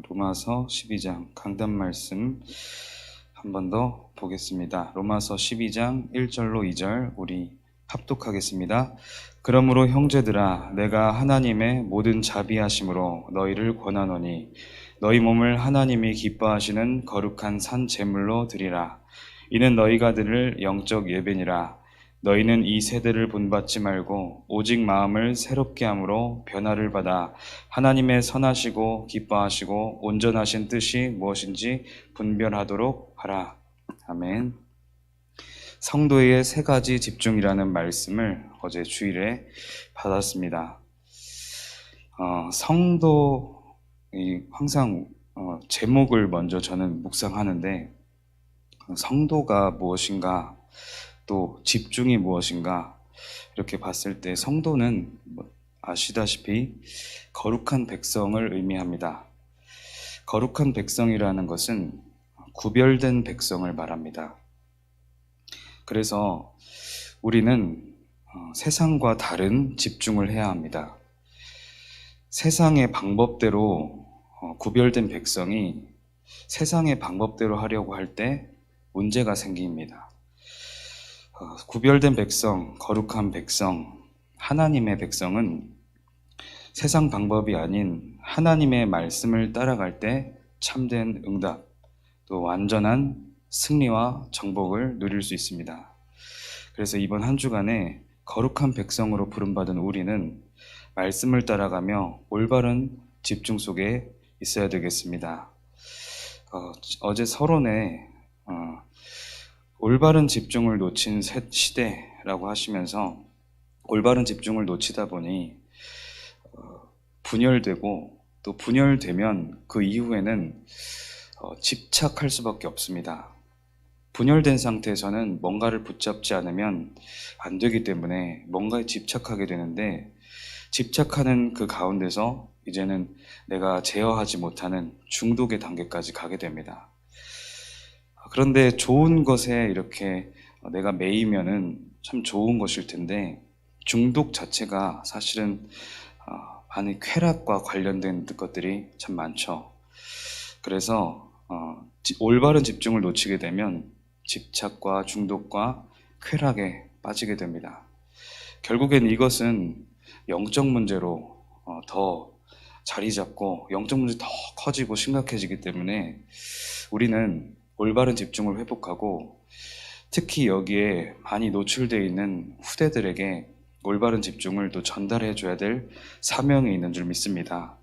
로마서 12장 강단 말씀 한 번 더 보겠습니다. 로마서 12장 1절로 2절 우리 합독하겠습니다. 그러므로 형제들아 내가 하나님의 모든 자비하심으로 너희를 권하노니 너희 몸을 하나님이 기뻐하시는 거룩한 산 제물로 드리라. 이는 너희가 드릴 영적 예배니라. 너희는 이 세대를 본받지 말고 오직 마음을 새롭게 함으로 변화를 받아 하나님의 선하시고 기뻐하시고 온전하신 뜻이 무엇인지 분별하도록 하라. 아멘. 성도의 세 가지 집중이라는 말씀을 어제 주일에 받았습니다. 성도 항상 제목을 먼저 저는 묵상하는데 성도가 무엇인가 또 집중이 무엇인가 이렇게 봤을 때 성도는 아시다시피 거룩한 백성을 의미합니다. 거룩한 백성이라는 것은 구별된 백성을 말합니다. 그래서 우리는 세상과 다른 집중을 해야 합니다. 세상의 방법대로 구별된 백성이 세상의 방법대로 하려고 할 때 문제가 생깁니다. 구별된 백성, 거룩한 백성, 하나님의 백성은 세상 방법이 아닌 하나님의 말씀을 따라갈 때 참된 응답, 또 완전한 승리와 정복을 누릴 수 있습니다. 그래서 이번 한 주간에 거룩한 백성으로 부름받은 우리는 말씀을 따라가며 올바른 집중 속에 있어야 되겠습니다. 어제 서론에 올바른 집중을 놓친 시대라고 하시면서 올바른 집중을 놓치다 보니 분열되고 또 분열되면 그 이후에는 집착할 수밖에 없습니다. 분열된 상태에서는 뭔가를 붙잡지 않으면 안 되기 때문에 뭔가에 집착하게 되는데 집착하는 그 가운데서 이제는 내가 제어하지 못하는 중독의 단계까지 가게 됩니다. 그런데 좋은 것에 이렇게 내가 매이면은 참 좋은 것일 텐데 중독 자체가 사실은 많은 쾌락과 관련된 것들이 참 많죠. 그래서 올바른 집중을 놓치게 되면 집착과 중독과 쾌락에 빠지게 됩니다. 결국엔 이것은 영적 문제로 더 자리 잡고 영적 문제 더 커지고 심각해지기 때문에 우리는 올바른 집중을 회복하고 특히 여기에 많이 노출되어 있는 후대들에게 올바른 집중을 또 전달해 줘야 될 사명이 있는 줄 믿습니다.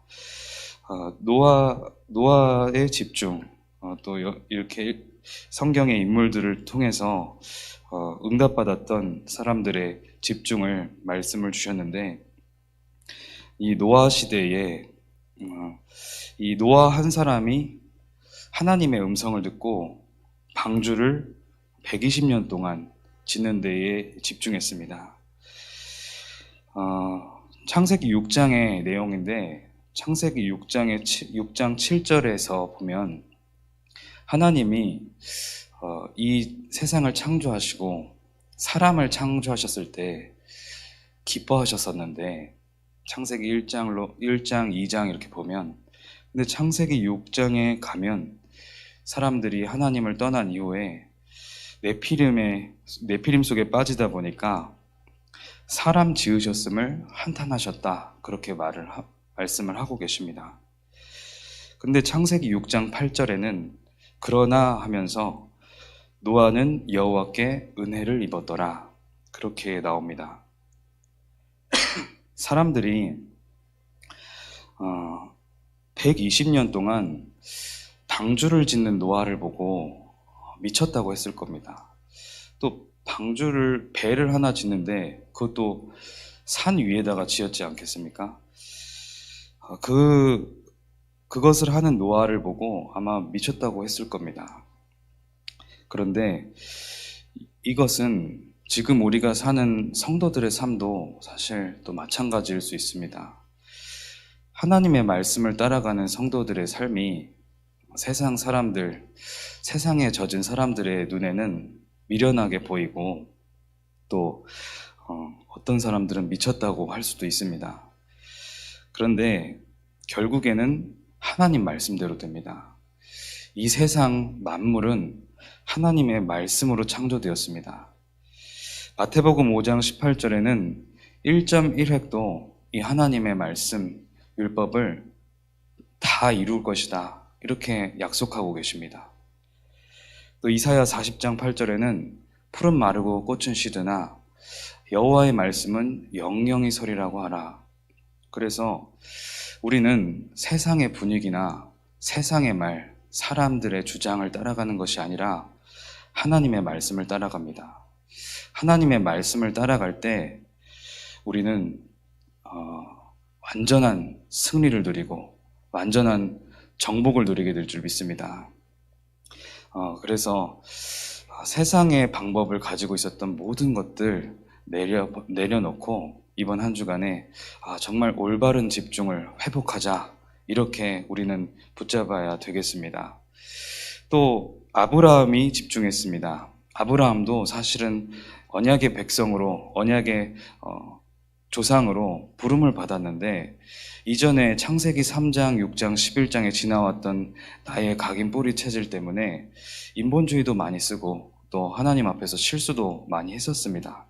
노아의 집중, 또 이렇게 성경의 인물들을 통해서 응답받았던 사람들의 집중을 말씀을 주셨는데 이 노아 시대에 이 노아 한 사람이 하나님의 음성을 듣고 방주를 120년 동안 짓는 데에 집중했습니다. 창세기 6장의 내용인데 창세기 6장 7절에서 보면 하나님이 이 세상을 창조하시고 사람을 창조하셨을 때 기뻐하셨었는데 창세기 1장, 2장 이렇게 보면 근데 창세기 6장에 가면 사람들이 하나님을 떠난 이후에 네피림 속에 빠지다 보니까 사람 지으셨음을 한탄하셨다 그렇게 말씀을 하고 계십니다. 근데 창세기 6장 8절에는 그러나 하면서 노아는 여호와께 은혜를 입었더라 그렇게 나옵니다. 사람들이 120년 동안 방주를 짓는 노아를 보고 미쳤다고 했을 겁니다. 또 배를 하나 짓는데 그것도 산 위에다가 지었지 않겠습니까? 그것을 하는 노아를 보고 아마 미쳤다고 했을 겁니다. 그런데 이것은 지금 우리가 사는 성도들의 삶도 사실 또 마찬가지일 수 있습니다. 하나님의 말씀을 따라가는 성도들의 삶이 세상 사람들, 세상에 젖은 사람들의 눈에는 미련하게 보이고 또 어떤 사람들은 미쳤다고 할 수도 있습니다. 그런데 결국에는 하나님 말씀대로 됩니다. 이 세상 만물은 하나님의 말씀으로 창조되었습니다. 마태복음 5장 18절에는 1.1획도 이 하나님의 말씀, 율법을 다 이룰 것이다. 이렇게 약속하고 계십니다. 또 이사야 40장 8절에는 풀은 마르고 꽃은 시드나 여호와의 말씀은 영영이 서리라고 하라. 그래서 우리는 세상의 분위기나 세상의 말, 사람들의 주장을 따라가는 것이 아니라 하나님의 말씀을 따라갑니다. 하나님의 말씀을 따라갈 때 우리는 완전한 승리를 누리고 완전한 정복을 누리게 될 줄 믿습니다. 그래서 세상의 방법을 가지고 있었던 모든 것들 내려놓고 이번 한 주간에 정말 올바른 집중을 회복하자, 이렇게 우리는 붙잡아야 되겠습니다. 또 아브라함이 집중했습니다. 아브라함도 사실은 언약의 백성으로, 언약의 조상으로 부름을 받았는데 이전에 창세기 3장, 6장, 11장에 지나왔던 나의 각인 뿌리 체질 때문에 인본주의도 많이 쓰고 또 하나님 앞에서 실수도 많이 했었습니다.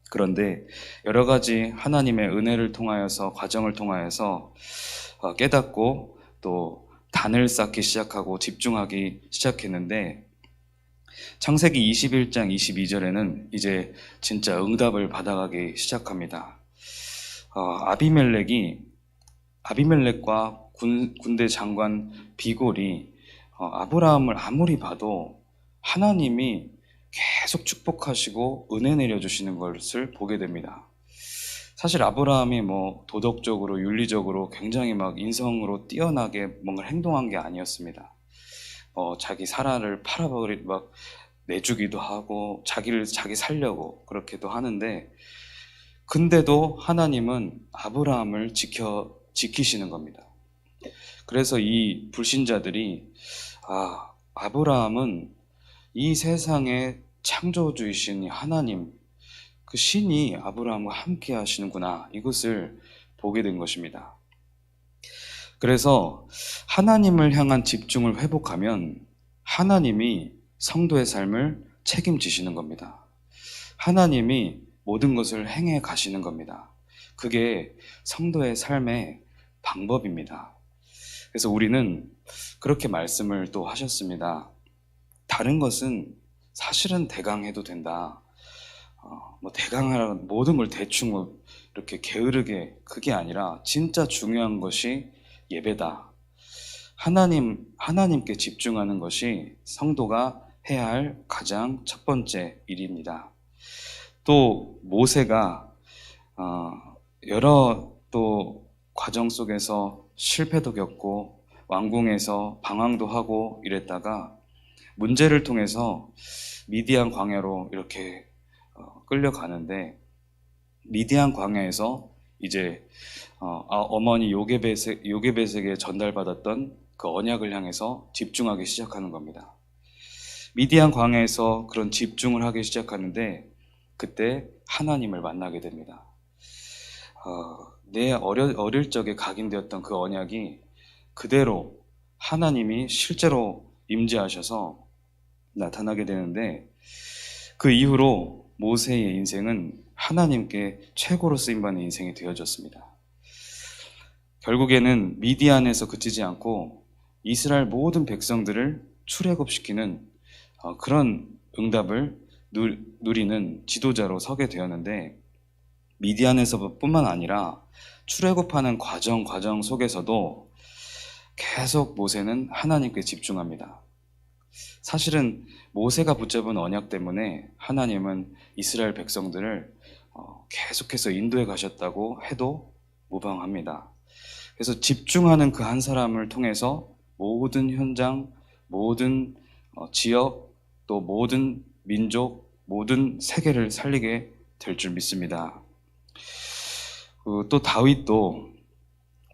그런데 여러 가지 하나님의 은혜를 통하여서, 과정을 통하여서 깨닫고 또 단을 쌓기 시작하고 집중하기 시작했는데 창세기 21장 22절에는 이제 진짜 응답을 받아가기 시작합니다. 아비멜렉과 군대 장관 비골이 아브라함을 아무리 봐도 하나님이 계속 축복하시고 은혜 내려주시는 것을 보게 됩니다. 사실 아브라함이 도덕적으로, 윤리적으로 굉장히 인성으로 뛰어나게 뭔가 행동한 게 아니었습니다. 자기 사라를 내주기도 하고 자기 살려고 그렇게도 하는데, 근데도 하나님은 아브라함을 지키시는 겁니다. 그래서 이 불신자들이 아브라함은 이 세상의 창조주이신 하나님, 그 신이 아브라함과 함께 하시는구나, 이것을 보게 된 것입니다. 그래서 하나님을 향한 집중을 회복하면 하나님이 성도의 삶을 책임지시는 겁니다. 하나님이 모든 것을 행해 가시는 겁니다. 그게 성도의 삶의 방법입니다. 그래서 우리는 그렇게 말씀을 또 하셨습니다. 다른 것은 사실은 대강해도 된다. 대강하라, 모든 걸 대충 이렇게 게으르게, 그게 아니라 진짜 중요한 것이 예배다. 하나님께 집중하는 것이 성도가 해야 할 가장 첫 번째 일입니다. 또 모세가 여러 또 과정 속에서 실패도 겪고 왕궁에서 방황도 하고 이랬다가 문제를 통해서 미디안 광야로 이렇게 끌려가는데, 미디안 광야에서 이제 어머니 요게벳에게 전달받았던 그 언약을 향해서 집중하기 시작하는 겁니다. 미디안 광야에서 그런 집중을 하기 시작하는데 그때 하나님을 만나게 됩니다. 내 어릴 적에 각인되었던 그 언약이 그대로 하나님이 실제로 임재하셔서 나타나게 되는데, 그 이후로 모세의 인생은 하나님께 최고로 쓰임받는 인생이 되어졌습니다. 결국에는 미디안에서 그치지 않고 이스라엘 모든 백성들을 출애굽시키는 그런 응답을 누리는 지도자로 서게 되었는데, 미디안에서 뿐만 아니라 출애굽하는 과정 속에서도 계속 모세는 하나님께 집중합니다. 사실은 모세가 붙잡은 언약 때문에 하나님은 이스라엘 백성들을 계속해서 인도해 가셨다고 해도 무방합니다. 그래서 집중하는 그 한 사람을 통해서 모든 현장, 모든 지역, 또 모든 민족, 모든 세계를 살리게 될 줄 믿습니다. 또 다윗도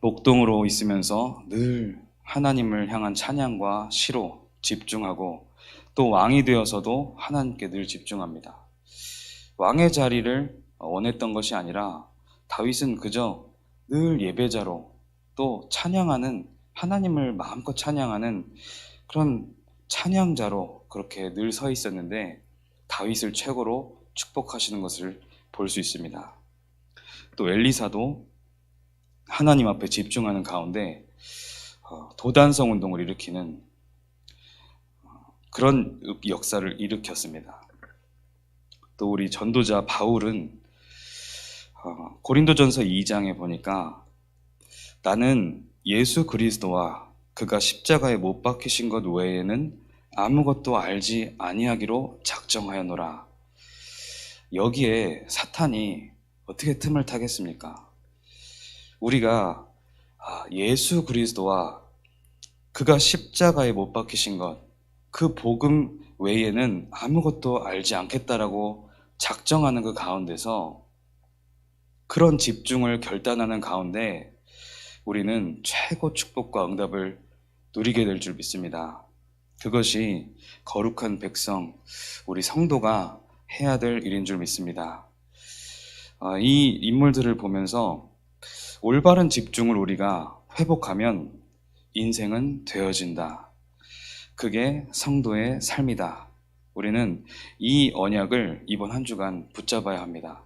목동으로 있으면서 늘 하나님을 향한 찬양과 시로 집중하고, 또 왕이 되어서도 하나님께 늘 집중합니다. 왕의 자리를 원했던 것이 아니라 다윗은 그저 늘 예배자로 또 찬양하는 하나님을 마음껏 찬양하는 그런 찬양자로 그렇게 늘 서 있었는데 다윗을 최고로 축복하시는 것을 볼 수 있습니다. 또 엘리사도 하나님 앞에 집중하는 가운데 도단성 운동을 일으키는 그런 역사를 일으켰습니다. 또 우리 전도자 바울은 고린도전서 2장에 보니까 나는 예수 그리스도와 그가 십자가에 못 박히신 것 외에는 아무것도 알지 아니하기로 작정하였노라. 여기에 사탄이 어떻게 틈을 타겠습니까? 우리가 예수 그리스도와 그가 십자가에 못 박히신 것, 그 복음 외에는 아무것도 알지 않겠다라고 작정하는 그 가운데서 그런 집중을 결단하는 가운데 우리는 최고 축복과 응답을 누리게 될 줄 믿습니다. 그것이 거룩한 백성, 우리 성도가 해야 될 일인 줄 믿습니다. 이 인물들을 보면서 올바른 집중을 우리가 회복하면 인생은 되어진다. 그게 성도의 삶이다. 우리는 이 언약을 이번 한 주간 붙잡아야 합니다.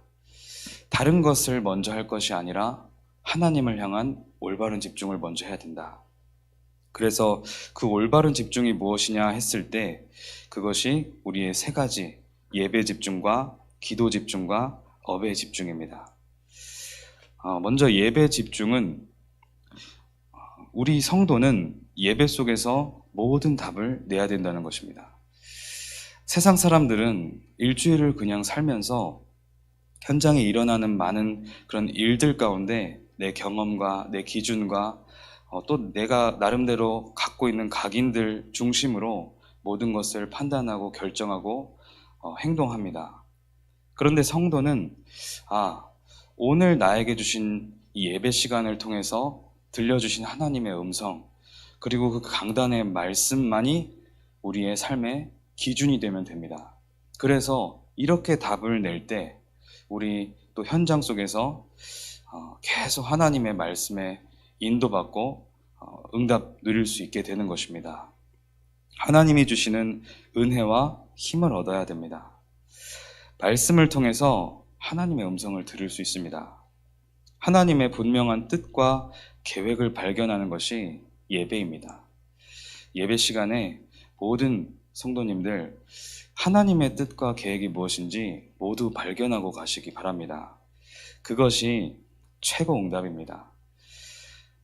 다른 것을 먼저 할 것이 아니라 하나님을 향한 올바른 집중을 먼저 해야 된다. 그래서 그 올바른 집중이 무엇이냐 했을 때 그것이 우리의 세 가지 예배 집중과 기도 집중과 업의 집중입니다. 먼저 예배 집중은 우리 성도는 예배 속에서 모든 답을 내야 된다는 것입니다. 세상 사람들은 일주일을 그냥 살면서 현장에 일어나는 많은 그런 일들 가운데 내 경험과 내 기준과 또 내가 나름대로 갖고 있는 각인들 중심으로 모든 것을 판단하고 결정하고 행동합니다. 그런데 성도는 오늘 나에게 주신 이 예배 시간을 통해서 들려주신 하나님의 음성 그리고 그 강단의 말씀만이 우리의 삶의 기준이 되면 됩니다. 그래서 이렇게 답을 낼 때 우리 또 현장 속에서 계속 하나님의 말씀에 인도받고 응답 누릴 수 있게 되는 것입니다. 하나님이 주시는 은혜와 힘을 얻어야 됩니다. 말씀을 통해서 하나님의 음성을 들을 수 있습니다. 하나님의 분명한 뜻과 계획을 발견하는 것이 예배입니다. 예배 시간에 모든 성도님들 하나님의 뜻과 계획이 무엇인지 모두 발견하고 가시기 바랍니다. 그것이 최고 응답입니다.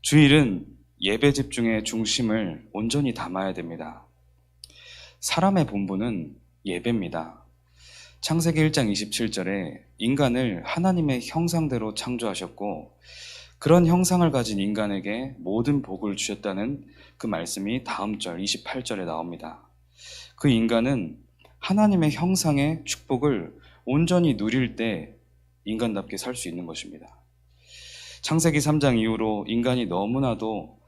주일은 예배 집중의 중심을 온전히 담아야 됩니다. 사람의 본분은 예배입니다. 창세기 1장 27절에 인간을 하나님의 형상대로 창조하셨고 그런 형상을 가진 인간에게 모든 복을 주셨다는 그 말씀이 다음 절 28절에 나옵니다. 그 인간은 하나님의 형상의 축복을 온전히 누릴 때 인간답게 살 수 있는 것입니다. 창세기 3장 이후로 인간이 너무나도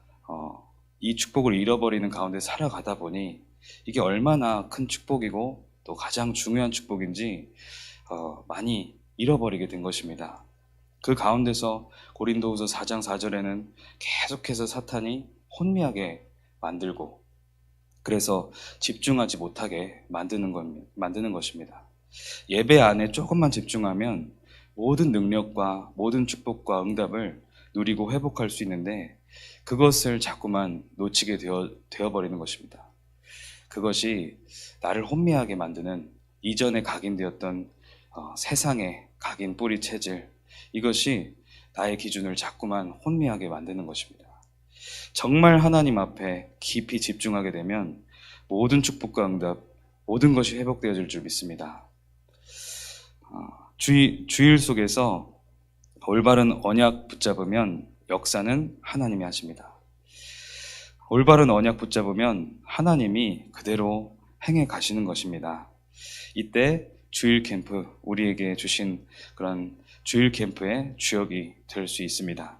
이 축복을 잃어버리는 가운데 살아가다 보니 이게 얼마나 큰 축복이고 또 가장 중요한 축복인지 많이 잃어버리게 된 것입니다. 그 가운데서 고린도후서 4장 4절에는 계속해서 사탄이 혼미하게 만들고 그래서 집중하지 못하게 만드는 것입니다. 예배 안에 조금만 집중하면 모든 능력과 모든 축복과 응답을 누리고 회복할 수 있는데 그것을 자꾸만 놓치게 되어버리는 것입니다. 그것이 나를 혼미하게 만드는 이전에 각인되었던 세상의 각인 뿌리 체질 이것이 나의 기준을 자꾸만 혼미하게 만드는 것입니다. 정말 하나님 앞에 깊이 집중하게 되면 모든 축복과 응답 모든 것이 회복되어질 줄 믿습니다. 주일 속에서 올바른 언약 붙잡으면 역사는 하나님이 하십니다. 올바른 언약 붙잡으면 하나님이 그대로 행해 가시는 것입니다. 이때 주일 캠프, 우리에게 주신 그런 주일 캠프의 주역이 될 수 있습니다.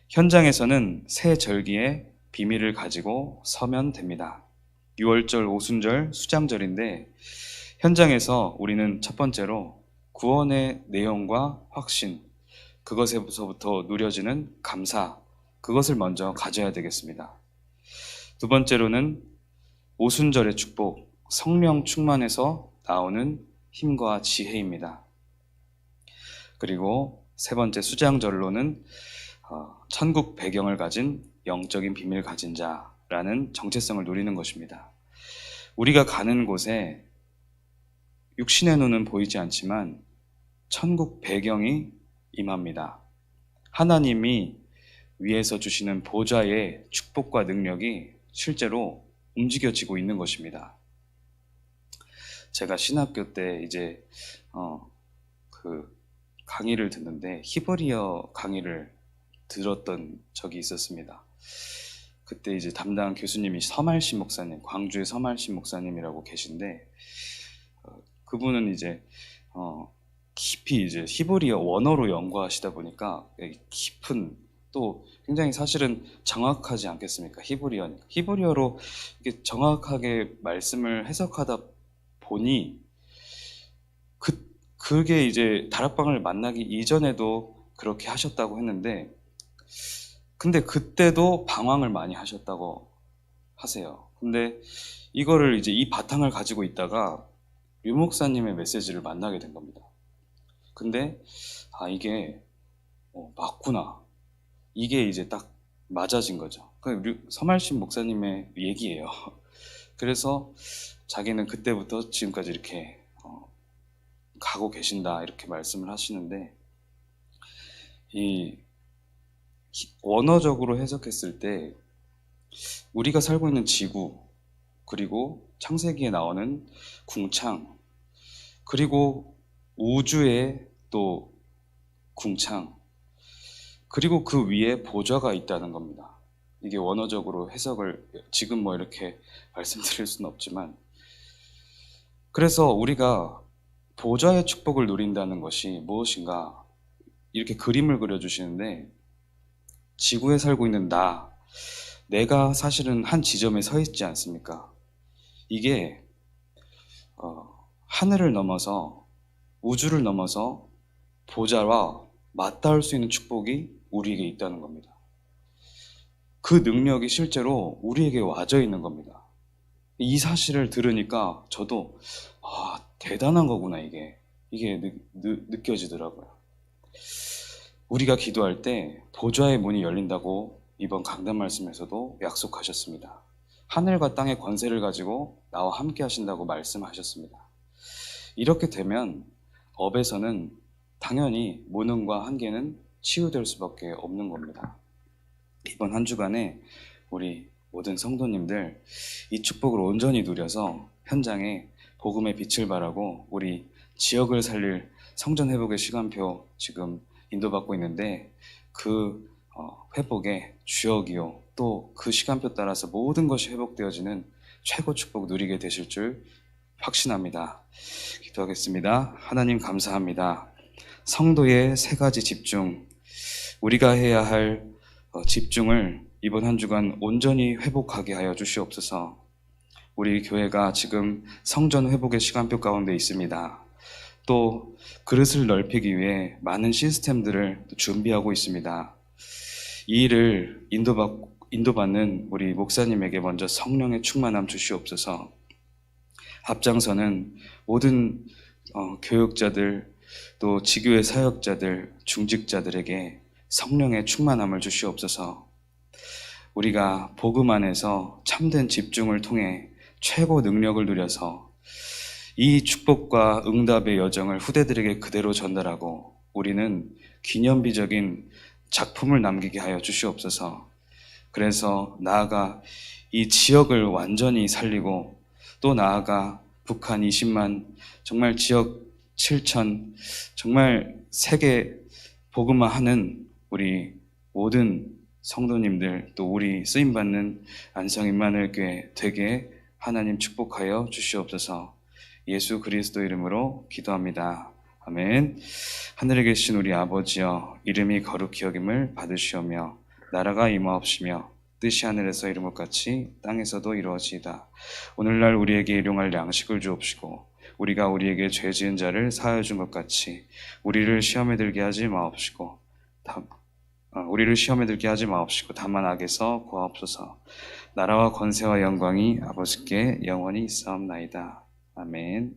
현장에서는 새 절기의 비밀을 가지고 서면 됩니다. 6월절, 오순절, 수장절인데 현장에서 우리는 첫 번째로 구원의 내용과 확신, 그것에서부터 누려지는 감사, 그것을 먼저 가져야 되겠습니다. 두 번째로는 오순절의 축복, 성령 충만에서 나오는 힘과 지혜입니다. 그리고 세 번째 수장절로는 천국 배경을 가진 영적인 비밀 가진 자라는 정체성을 누리는 것입니다. 우리가 가는 곳에 육신의 눈은 보이지 않지만 천국 배경이 임합니다. 하나님이 위에서 주시는 보좌의 축복과 능력이 실제로 움직여지고 있는 것입니다. 제가 신학교 때 이제 그 강의를 듣는데 히브리어 강의를 들었던 적이 있었습니다. 그때 이제 담당 교수님이 서말신 목사님, 광주의 서말신 목사님이라고 계신데 그분은 이제 깊이 이제 히브리어 원어로 연구하시다 보니까 깊은 또 굉장히 사실은 정확하지 않겠습니까? 히브리어니까. 히브리어로 이렇게 정확하게 말씀을 해석하다 보니 그게 이제 다락방을 만나기 이전에도 그렇게 하셨다고 했는데 근데 그때도 방황을 많이 하셨다고 하세요. 근데 이거를 이제 이 바탕을 가지고 있다가 류 목사님의 메시지를 만나게 된 겁니다. 근데 이게 맞구나. 이게 이제 딱 맞아진 거죠. 서말신 목사님의 얘기예요. 그래서 자기는 그때부터 지금까지 이렇게 가고 계신다 이렇게 말씀을 하시는데 이 원어적으로 해석했을 때 우리가 살고 있는 지구 그리고 창세기에 나오는 궁창 그리고 우주의 또 궁창 그리고 그 위에 보좌가 있다는 겁니다. 이게 원어적으로 해석을 지금 뭐 이렇게 말씀드릴 수는 없지만 그래서 우리가 보좌의 축복을 누린다는 것이 무엇인가 이렇게 그림을 그려주시는데 지구에 살고 있는 내가 사실은 한 지점에 서 있지 않습니까? 이게 하늘을 넘어서 우주를 넘어서 보좌와 맞닿을 수 있는 축복이 우리에게 있다는 겁니다. 그 능력이 실제로 우리에게 와져 있는 겁니다. 이 사실을 들으니까 저도 대단한 거구나 이게 느껴지더라고요. 우리가 기도할 때 보좌의 문이 열린다고 이번 강단 말씀에서도 약속하셨습니다. 하늘과 땅의 권세를 가지고 나와 함께 하신다고 말씀하셨습니다. 이렇게 되면 업에서는 당연히 무능과 한계는 치유될 수밖에 없는 겁니다. 이번 한 주간에 우리 모든 성도님들 이 축복을 온전히 누려서 현장에 복음의 빛을 발하고 우리 지역을 살릴 성전 회복의 시간표 지금 인도받고 있는데 그 회복의 주역이요 또 그 시간표 따라서 모든 것이 회복되어지는 최고 축복 누리게 되실 줄 확신합니다. 기도하겠습니다. 하나님 감사합니다. 성도의 세 가지 집중 우리가 해야 할 집중을 이번 한 주간 온전히 회복하게 하여 주시옵소서. 우리 교회가 지금 성전 회복의 시간표 가운데 있습니다. 또 그릇을 넓히기 위해 많은 시스템들을 준비하고 있습니다. 이 일을 인도받는 우리 목사님에게 먼저 성령의 충만함 주시옵소서. 앞장서는 모든 교육자들 또 지교의 사역자들 중직자들에게 성령의 충만함을 주시옵소서. 우리가 복음 안에서 참된 집중을 통해 최고 능력을 누려서 이 축복과 응답의 여정을 후대들에게 그대로 전달하고 우리는 기념비적인 작품을 남기게 하여 주시옵소서. 그래서 나아가 이 지역을 완전히 살리고 또 나아가 북한 20만 정말 지역 7천 정말 세계 복음화하는 우리 모든 성도님들 또 우리 쓰임받는 안성 임마누엘교회 되게 하나님 축복하여 주시옵소서. 예수 그리스도 이름으로 기도합니다. 아멘. 하늘에 계신 우리 아버지여 이름이 거룩히 여김을 받으시오며 나라가 임하옵시며 뜻이 하늘에서 이룬 것 같이 땅에서도 이루어지이다. 오늘날 우리에게 일용할 양식을 주옵시고 우리가 우리에게 죄 지은 자를 사하여 준 것 같이 우리를 시험에 들게 하지 마옵시고 우리를 시험에 들게 하지 마옵시고 다만 악에서 구하옵소서. 나라와 권세와 영광이 아버지께 영원히 있사옵나이다. 아멘.